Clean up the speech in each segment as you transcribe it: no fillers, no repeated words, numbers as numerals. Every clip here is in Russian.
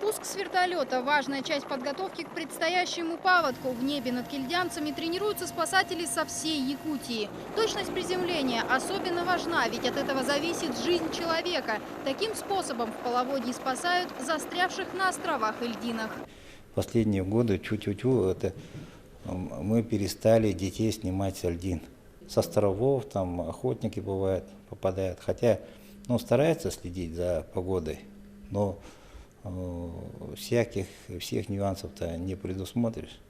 Спуск с вертолета – важная часть подготовки к предстоящему паводку. В небе над кильдянцами тренируются спасатели со всей Якутии. Точность приземления особенно важна, ведь от этого зависит жизнь человека. Таким способом в половодье спасают застрявших на островах и льдинах. Последние годы мы перестали детей снимать со льдин. С островов там охотники бывают, попадают. Хотя стараются следить за погодой, но всех нюансов-то не предусмотришь.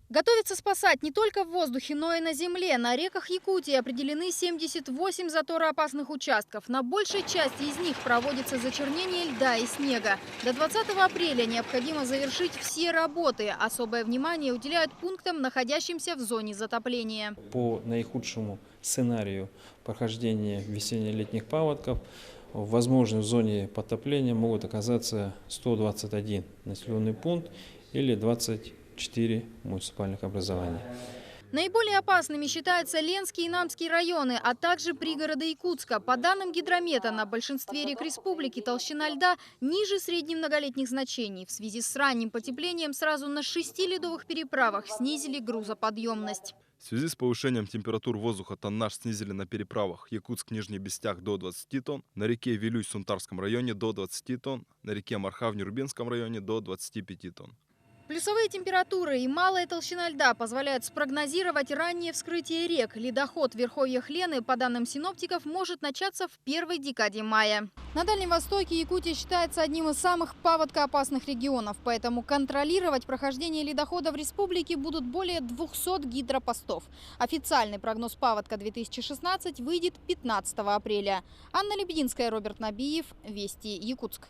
Готовится спасать не только в воздухе, но и на земле. На реках Якутии определены 78 затороопасных участков. На большей части из них проводится зачернение льда и снега. До 20 апреля необходимо завершить все работы. Особое внимание уделяют пунктам, находящимся в зоне затопления. По наихудшему сценарию прохождения весенне-летних паводков возможно в зоне потопления могут оказаться 121 населенный пункт или 24 муниципальных образования. Наиболее опасными считаются Ленский и Намский районы, а также пригороды Якутска. По данным гидромета, на большинстве рек республики толщина льда ниже средних многолетних значений. В связи с ранним потеплением сразу на 6 ледовых переправах снизили грузоподъемность. В связи с повышением температур воздуха тоннаж снизили на переправах Якутск-Нижний Бестях до 20 тонн, на реке Вилюй в Сунтарском районе до 20 тонн, на реке Марха в Нюрбинском районе до 25 тонн. Плюсовые температуры и малая толщина льда позволяют спрогнозировать раннее вскрытие рек. Ледоход в верховьях Лены, по данным синоптиков, может начаться в первой декаде мая. На Дальнем Востоке Якутия считается одним из самых паводкоопасных регионов, поэтому контролировать прохождение ледохода в республике будут более 200 гидропостов. Официальный прогноз паводка 2016 выйдет 15 апреля. Анна Лебединская, Роберт Набиев, Вести, Якутск.